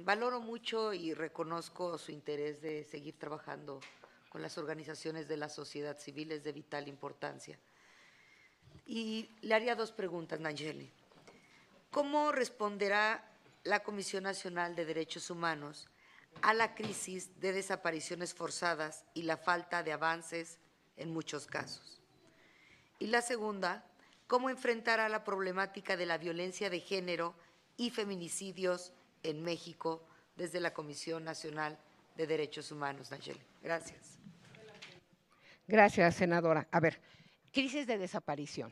valoro mucho y reconozco su interés de seguir trabajando con las organizaciones de la sociedad civil, es de vital importancia. Y le haría dos preguntas, Nayeli. ¿Cómo responderá la Comisión Nacional de Derechos Humanos a la crisis de desapariciones forzadas y la falta de avances en muchos casos? Y la segunda, ¿cómo enfrentará la problemática de la violencia de género y feminicidios en México desde la Comisión Nacional de Derechos Humanos, Nayeli? Gracias. Gracias, senadora. A ver, crisis de desaparición.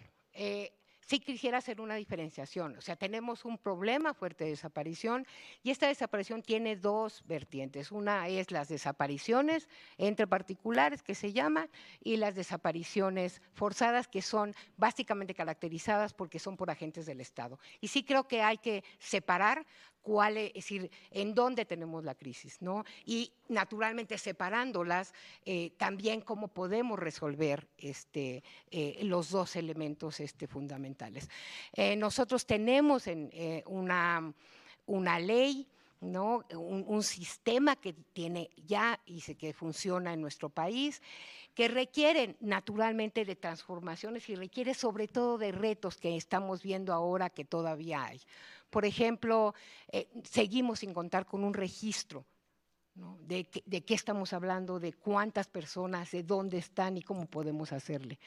Sí quisiera hacer una diferenciación. O sea, tenemos un problema fuerte de desaparición y esta desaparición tiene dos vertientes. Una es las desapariciones entre particulares, que se llama, y las desapariciones forzadas, que son básicamente caracterizadas porque son por agentes del Estado. Y sí creo que hay que separar es decir, en dónde tenemos la crisis, ¿no? Y naturalmente separándolas, también cómo podemos resolver los dos elementos fundamentales. Nosotros tenemos una ley, ¿no? Un sistema que tiene ya y que funciona en nuestro país, que requieren naturalmente de transformaciones y requiere sobre todo de retos que estamos viendo ahora que todavía hay. Por ejemplo, seguimos sin contar con un registro, ¿no? De qué estamos hablando, de cuántas personas, de dónde están y cómo podemos hacerle.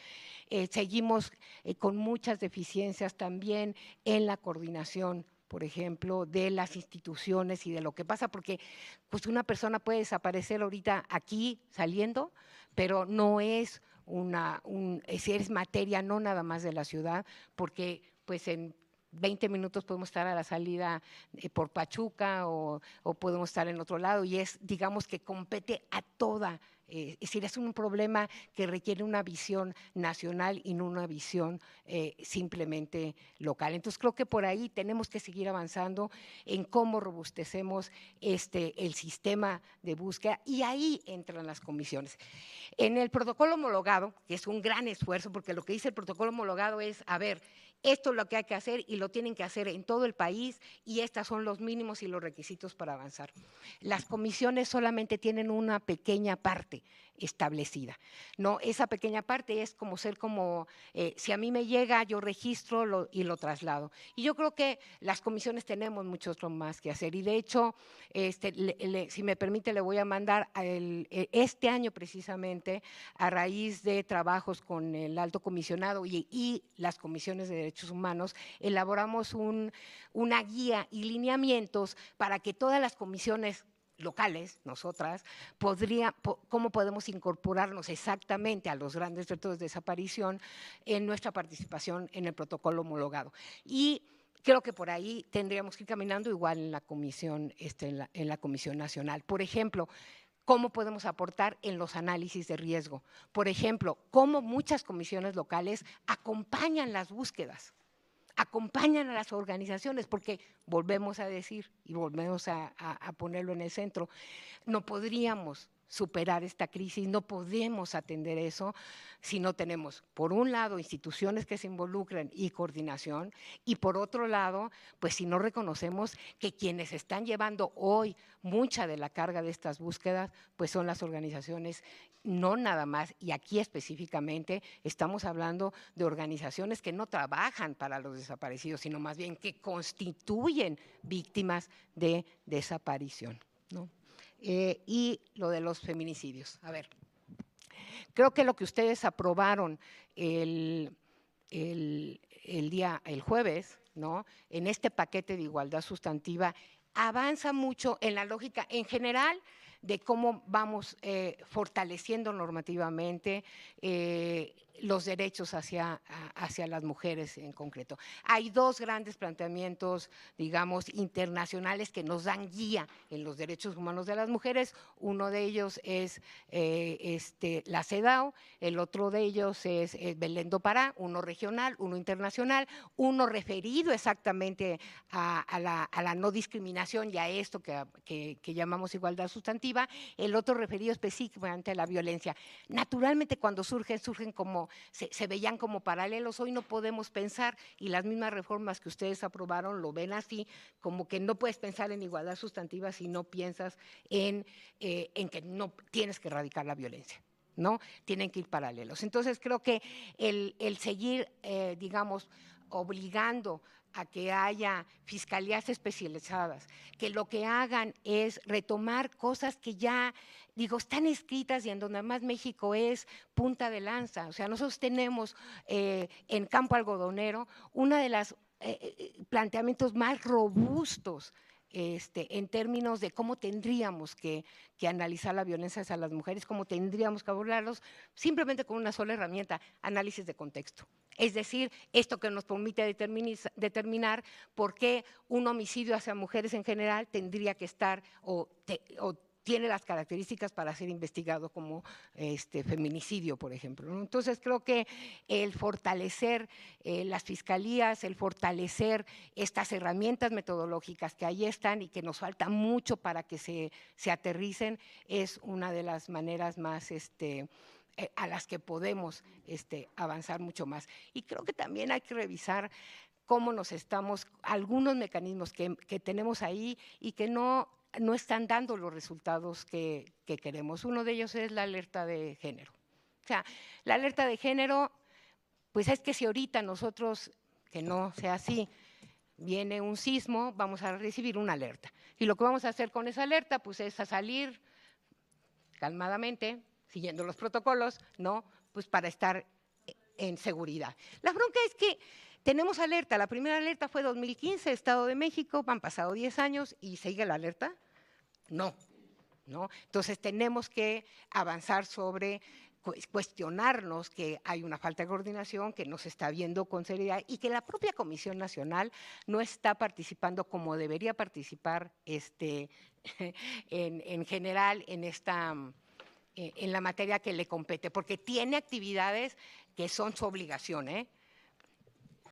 Seguimos con muchas deficiencias también en la coordinación, por ejemplo, de las instituciones y de lo que pasa, porque pues, una persona puede desaparecer ahorita aquí saliendo, pero no es es materia no nada más de la ciudad, porque pues en 20 minutos podemos estar a la salida por Pachuca o podemos estar en otro lado y es, digamos, que compete a toda. Es decir, es un problema que requiere una visión nacional y no una visión simplemente local. Entonces, creo que por ahí tenemos que seguir avanzando en cómo robustecemos el sistema de búsqueda y ahí entran las comisiones. En el protocolo homologado, que es un gran esfuerzo, porque lo que dice el protocolo homologado es, a ver, esto es lo que hay que hacer y lo tienen que hacer en todo el país y estos son los mínimos y los requisitos para avanzar. Las comisiones solamente tienen una pequeña parte establecida. No, esa pequeña parte es como si a mí me llega, yo registro y lo traslado. Y yo creo que las comisiones tenemos mucho más que hacer y de hecho, si me permite, le voy a mandar este año precisamente a raíz de trabajos con el alto comisionado y las comisiones de derechos humanos, elaboramos una guía y lineamientos para que todas las comisiones locales, nosotras, cómo podemos incorporarnos exactamente a los grandes retos de desaparición en nuestra participación en el protocolo homologado. Y creo que por ahí tendríamos que ir caminando igual en la comisión, en la Comisión Nacional. Por ejemplo, cómo podemos aportar en los análisis de riesgo. Por ejemplo, cómo muchas comisiones locales acompañan las búsquedas, acompañan a las organizaciones, porque volvemos a decir y volvemos a ponerlo en el centro, no podríamos superar esta crisis, no podemos atender eso si no tenemos, por un lado, instituciones que se involucren y coordinación, y por otro lado, pues si no reconocemos que quienes están llevando hoy mucha de la carga de estas búsquedas, pues son las organizaciones, no nada más, y aquí específicamente estamos hablando de organizaciones que no trabajan para los desaparecidos, sino más bien que constituyen víctimas de desaparición, ¿no? Y lo de los feminicidios. A ver, creo que lo que ustedes aprobaron el jueves, ¿no? En este paquete de igualdad sustantiva, avanza mucho en la lógica en general de cómo vamos fortaleciendo normativamente los derechos hacia las mujeres en concreto. Hay dos grandes planteamientos, digamos, internacionales que nos dan guía en los derechos humanos de las mujeres. Uno de ellos es la CEDAW, el otro de ellos es Belén do Pará, uno regional, uno internacional, uno referido exactamente a la no discriminación y a esto que llamamos igualdad sustantiva, el otro referido específicamente a la violencia. Naturalmente, cuando surgen como como se veían como paralelos. Hoy no podemos pensar, y las mismas reformas que ustedes aprobaron lo ven así, como que no puedes pensar en igualdad sustantiva si no piensas en que no tienes que erradicar la violencia, ¿no? Tienen que ir paralelos. Entonces creo que el seguir, digamos, obligando a que haya fiscalías especializadas, que lo que hagan es retomar cosas que ya, digo, están escritas y en donde además México es punta de lanza. O sea, nosotros tenemos en Campo Algodonero una de las planteamientos más robustos en términos de cómo tendríamos que analizar la violencia hacia las mujeres, cómo tendríamos que abordarlos, simplemente con una sola herramienta, análisis de contexto. Es decir, esto que nos permite determinar por qué un homicidio hacia mujeres en general tendría que estar o tiene las características para ser investigado como feminicidio, por ejemplo, ¿no? Entonces creo que el fortalecer las fiscalías, el fortalecer estas herramientas metodológicas que ahí están y que nos falta mucho para que se aterricen, es una de las maneras más a las que podemos avanzar mucho más. Y creo que también hay que revisar cómo nos estamos, algunos mecanismos que tenemos ahí y que no están dando los resultados que queremos. Uno de ellos es la alerta de género. O sea, la alerta de género, pues es que si ahorita nosotros, que no sea así, viene un sismo, vamos a recibir una alerta. Y lo que vamos a hacer con esa alerta, pues es a salir calmadamente, siguiendo los protocolos, ¿no? Pues para estar en seguridad. La bronca es que tenemos alerta. La primera alerta fue 2015, Estado de México, han pasado 10 años y sigue la alerta. No. Entonces tenemos que avanzar sobre cuestionarnos que hay una falta de coordinación, que no se está viendo con seriedad y que la propia Comisión Nacional no está participando como debería participar en general en la materia que le compete, porque tiene actividades que son su obligación,